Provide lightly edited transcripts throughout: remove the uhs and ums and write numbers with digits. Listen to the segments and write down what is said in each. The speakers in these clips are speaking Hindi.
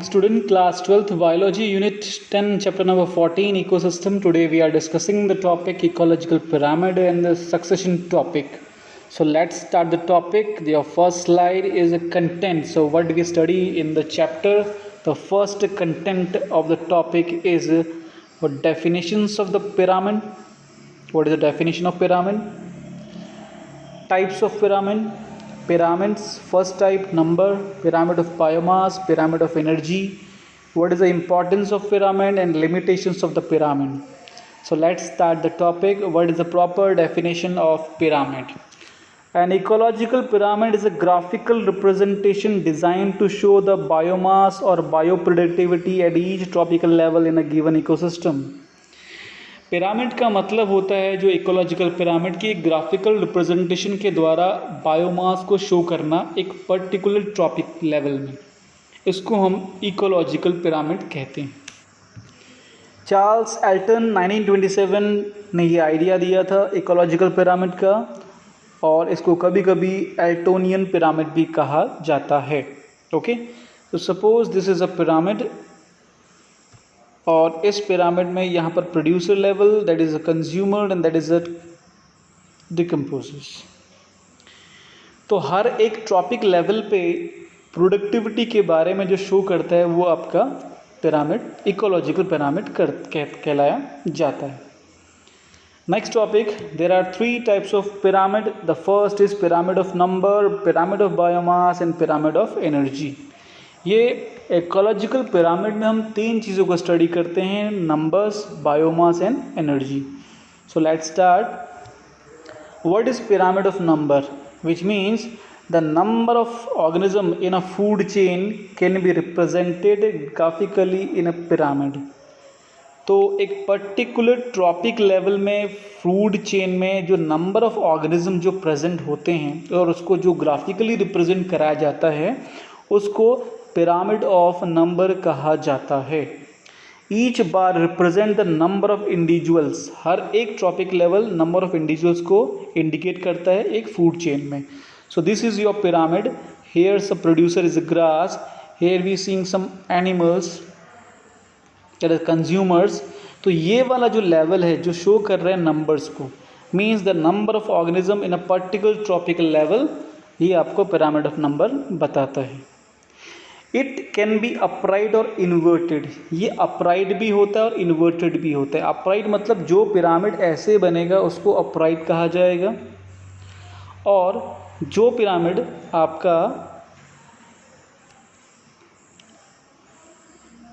student, class 12th biology, unit 10, chapter number 14, ecosystem. Today we are discussing the topic ecological pyramid and the succession topic. So let's start the topic. Your first slide is a content. So what do we study in the chapter? The first content of the topic is what definitions of the pyramid. What is the definition of pyramid? Types of pyramid. Pyramids, first type number, pyramid of biomass, pyramid of energy. What is the importance of pyramid and limitations of the pyramid? So let's start the topic. What is the proper definition of pyramid? An ecological pyramid is a graphical representation designed to show the biomass or bioproductivity at each tropical level in a given ecosystem. Pyramid का मतलब होता है जो इकोलॉजिकल पिरामिड की एक ग्राफिकल रिप्रेजेंटेशन के द्वारा बायोमास को शो करना एक पर्टिकुलर ट्रॉपिक लेवल में, इसको हम इकोलॉजिकल पिरामिड कहते हैं। चार्ल्स एल्टन 1927 ने ये आइडिया दिया था इकोलॉजिकल पिरामिड का, और इसको कभी कभी एल्टोनियन पिरामिड भी कहा जाता है। ओके, तो suppose this is a pyramid, और इस पिरामिड में यहाँ पर producer level, that is a consumer and that is a decomposers. तो हर एक ट्रॉपिक लेवल पे प्रोडक्टिविटी के बारे में जो शो करता है वो आपका पिरामिड इकोलॉजिकल पिरामिड कहलाया जाता है। Next topic, there are 3 types of pyramid. The first is pyramid of number, pyramid of biomass and pyramid of energy. ये इकोलॉजिकल पिरामिड में हम 3 चीज़ों को स्टडी करते हैं, numbers, biomass and energy. So let's start. What is pyramid of number? Which means the number of organism in a food chain can be represented graphically in a pyramid. तो एक पर्टिकुलर ट्रॉपिक लेवल में फूड चेन में जो नंबर ऑफ ऑर्गेनिज्म जो प्रेजेंट होते हैं और उसको जो ग्राफिकली रिप्रेजेंट कराया जाता है उसको पिरामिड ऑफ नंबर कहा जाता है। Each bar represent the number of individuals. हर एक trophic level number of individuals को इंडिकेट करता है एक फूड चेन में। So this is your pyramid. Here some producer is grass, here we seeing some animals that is consumers. तो ये वाला जो लेवल है जो शो कर रहे हैं नंबर्स को, means the number of organism in a particular tropical level, ये आपको पिरामिड ऑफ नंबर बताता है। इट कैन बी अपराइट और इन्वर्टेड। ये अपराइट भी होता है और इन्वर्टेड भी होता है। अपराइट मतलब जो पिरामिड ऐसे बनेगा उसको अपराइट कहा जाएगा, और जो पिरामिड आपका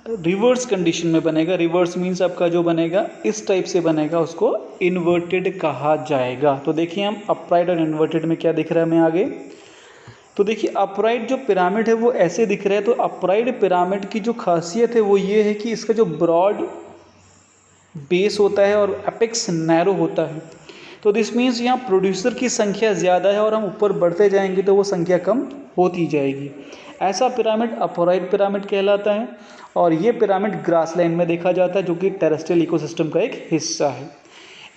रिवर्स कंडीशन में बनेगा, रिवर्स मीन्स आपका जो बनेगा इस टाइप से बनेगा, उसको इन्वर्टेड कहा जाएगा। तो देखिए हम अपराइट और इन्वर्टेड में क्या दिख रहा है हमें आगे। तो देखिए अपराइट जो पिरामिड है वो ऐसे दिख रहा है। तो अपराइट पिरामिड की जो खासियत है वो ये है कि इसका जो ब्रॉड बेस होता है और एपेक्स नैरो होता है। तो दिस मीन्स यहाँ प्रोड्यूसर की संख्या ज़्यादा है और हम ऊपर बढ़ते जाएंगे तो वो संख्या कम होती जाएगी। ऐसा पिरामिड अपराइट पिरामिड कहलाता है, और ये पिरामिड ग्रासलैंड में देखा जाता है जो कि टेरेस्ट्रियल इकोसिस्टम का एक हिस्सा है।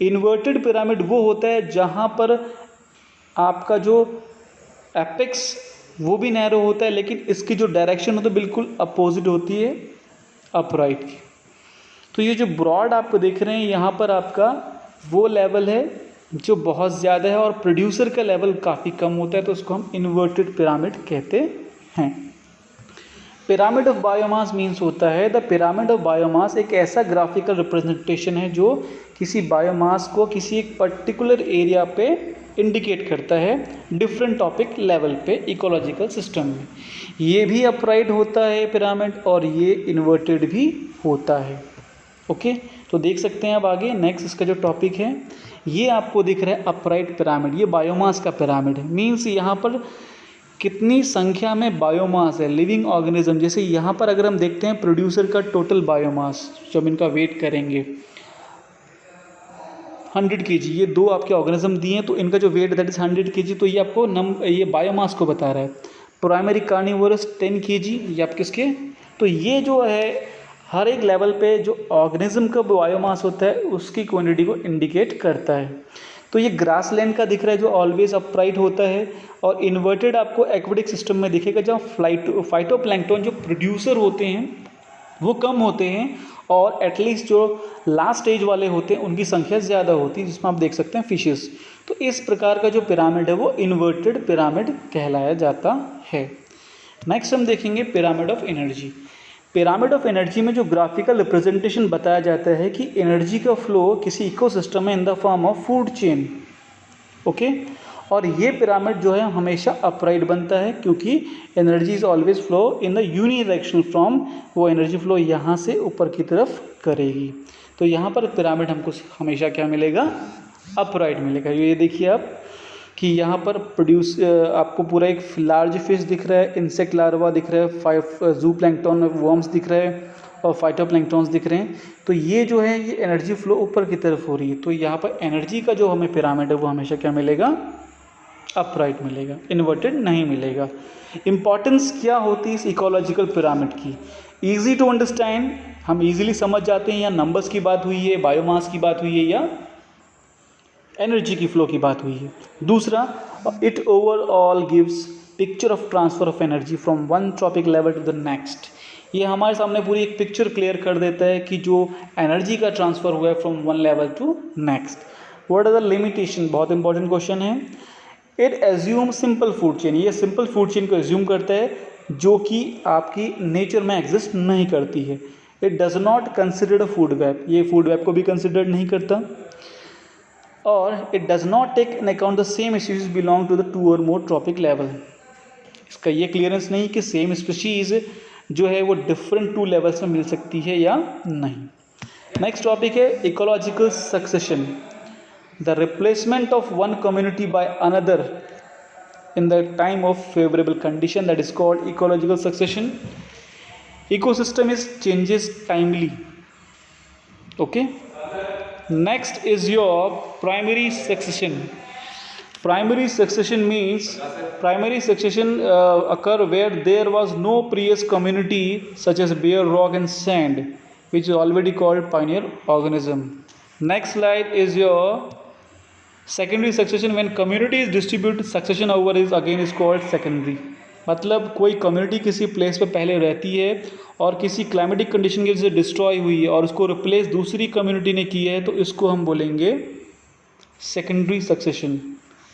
इन्वर्टेड पिरामिड वो होता है जहाँ पर आपका जो एपेक्स वो भी नैरो होता है, लेकिन इसकी जो डायरेक्शन होती है बिल्कुल अपोजिट होती है अपराइट की। तो ये जो ब्रॉड आप देख रहे हैं यहाँ पर आपका वो लेवल है जो बहुत ज़्यादा है और प्रोड्यूसर का लेवल काफ़ी कम होता है, तो उसको हम इन्वर्टेड पिरामिड कहते हैं। पिरामिड ऑफ बायोमास मीन्स होता है, द पिरामिड ऑफ बायोमास एक ऐसा ग्राफिकल रिप्रेजेंटेशन है जो किसी बायोमास को किसी एक पर्टिकुलर एरिया पे इंडिकेट करता है डिफरेंट टॉपिक लेवल पे इकोलॉजिकल सिस्टम में। ये भी अपराइट होता है पिरामिड और ये इन्वर्टेड भी होता है। ओके, तो देख सकते हैं अब आगे नेक्स्ट इसका जो टॉपिक है ये आपको दिख रहा है अपराइट पिरामिड। ये बायोमास का पिरामिड है, मीन्स यहाँ पर कितनी संख्या में बायोमास है लिविंग ऑर्गेनिज्म। जैसे यहाँ पर अगर हम देखते हैं प्रोड्यूसर का टोटल बायोमास, जब इनका वेट करेंगे 100 kg, ये 2 आपके ऑर्गेनिज्म दिए हैं तो इनका जो वेट दैट इज 100 kg। तो ये आपको ये बायोमास को बता रहा है। प्राइमरी कार्निवोरस 10 kg, ये आप किसके, तो ये जो है हर एक लेवल पे जो ऑर्गेनिज्म का बायोमास होता है उसकी क्वांटिटी को इंडिकेट करता है। तो ये ग्रास लैंड का दिख रहा है जो ऑलवेज अपराइट होता है, और इन्वर्टेड आपको एक्वेटिक सिस्टम में दिखेगा जहाँ फाइटोप्लैंक्टन जो प्रोड्यूसर होते हैं वो कम होते हैं, और एटलीस्ट जो लास्ट स्टेज वाले होते हैं उनकी संख्या ज़्यादा होती है, जिसमें आप देख सकते हैं फिशेस। तो इस प्रकार का जो पिरामिड है वो इन्वर्टेड पिरामिड कहलाया जाता है। नेक्स्ट हम देखेंगे pyramid of energy. Pyramid of energy में जो ग्राफिकल रिप्रेजेंटेशन बताया जाता है कि एनर्जी का फ्लो किसी इकोसिस्टम में in the form of food chain, okay. और ये पिरामिड जो है हमेशा अपराइट बनता है, क्योंकि energy is always flow in the unidirectional from, वो एनर्जी फ्लो यहाँ से ऊपर की तरफ करेगी। तो यहाँ पर पिरामिड हमको हमेशा क्या मिलेगा, अपराइट मिलेगा। ये देखिए आप कि यहाँ पर आपको पूरा एक लार्ज फिश दिख रहा है, इंसेक्ट लार्वा दिख रहा है, 5 जू प्लैंक्टन वर्म्स दिख रहे हैं और फाइटोप्लैंक्टन्स दिख रहे हैं। तो ये जो है ये एनर्जी फ्लो ऊपर की तरफ हो रही है। तो यहाँ पर एनर्जी का जो हमें पिरामिड है वो हमेशा क्या मिलेगा, अपराइट मिलेगा, इन्वर्टेड नहीं मिलेगा। इम्पॉर्टेंस क्या होती है इस इकोलॉजिकल पिरामिड की, ईजी टू अंडरस्टैंड, हम इजीली समझ जाते हैं, या नंबर्स की बात हुई है, बायोमास की बात हुई है, या एनर्जी की फ्लो की बात हुई है। दूसरा, it overall gives picture of transfer of energy from one trophic level to the next. ये हमारे सामने पूरी एक पिक्चर क्लियर कर देता है कि जो एनर्जी का ट्रांसफ़र हुआ है from one level to next. What are the limitation, बहुत इंपॉर्टेंट क्वेश्चन है। It assume simple food chain, ये सिंपल फूड चेन को एज्यूम करता है जो कि आपकी नेचर में एग्जिस्ट नहीं करती है। It does not consider a food web, ये फूड वेब को भी कंसिडर नहीं करता। और it does not take in account the same species belong to the 2 or more trophic level. इसका ये क्लियरेंस नहीं कि सेम स्पीशीज जो है वो डिफरेंट 2 लेवल्स में मिल सकती है या नहीं। नेक्स्ट टॉपिक है ecological succession, the replacement of one community by another in the time of favorable condition, that is called ecological succession. Ecosystem is changes timely, okay. Next is your primary succession. Primary succession means primary succession occur where there was no previous community such as bare rock and sand, which is already called pioneer organism. Next slide is your secondary succession, when communities distribute succession over is again is called secondary. मतलब कोई कम्युनिटी किसी प्लेस पे पहले रहती है और किसी क्लाइमेटिक कंडीशन की वजह से डिस्ट्रॉय हुई है और उसको रिप्लेस दूसरी कम्युनिटी ने किया है, तो इसको हम बोलेंगे सेकेंडरी सक्सेशन।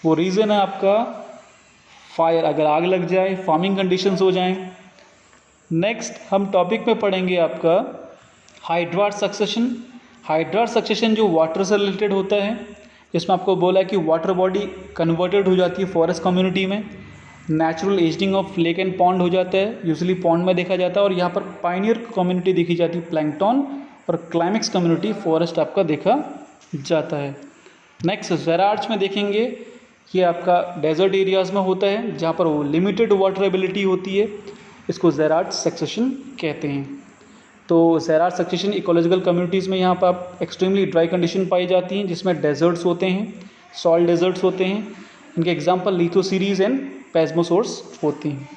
वो रीज़न है आपका फायर, अगर आग लग जाए, फार्मिंग कंडीशंस हो जाएं। नेक्स्ट हम टॉपिक में पढ़ेंगे आपका हाइड्रार्ड सक्सेशन। हाइड्रार्ड सक्सेशन जो वाटर से रिलेटेड होता है, इसमें आपको बोला है कि वाटर बॉडी कन्वर्टेड हो जाती है फॉरेस्ट कम्युनिटी में, natural ageing of lake and pond हो जाता है, यूजुअली पॉन्ड में देखा जाता है, और यहाँ पर पायनियर कम्युनिटी देखी जाती है प्लैंक्टन, और क्लाइमेक्स कम्युनिटी फॉरेस्ट आपका देखा जाता है। नेक्स्ट ज़ेरार्ड्स में देखेंगे, ये आपका डेजर्ट एरियाज़ में होता है जहाँ पर वो लिमिटेड वाटर एबिलिटी होती है, इसको ज़ेरार्ड सक्सेशन कहते हैं। तो ज़ेरार्ड सक्सेशन इकोलॉजिकल कम्युनिटीज़ में यहाँ पर आप एक्सट्रीमली ड्राई कंडीशन पाई जाती हैं, जिसमें डेजर्ट्स होते हैं, सॉल्ट डेजर्ट्स होते हैं। इनके एग्जांपल लिथोसीरीज एंड पेस्मोसोर्स होती हैं।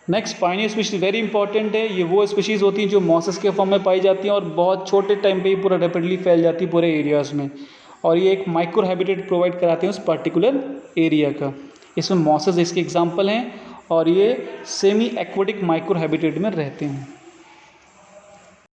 Next Pioneer species very important है, ये वो स्पीशीज़ होती हैं जो मॉसेस के फॉर्म में पाई जाती हैं और बहुत छोटे टाइम पे ही पूरा रैपिडली फैल जाती है पूरे एरियाज़ में, और ये एक माइक्रो हैबिटेट प्रोवाइड कराते हैं उस पर्टिकुलर एरिया का। इसमें मॉसेस इसके एग्जाम्पल हैं, और ये सेमी एक्वेटिक माइक्रो हैबिटेट में रहते हैं।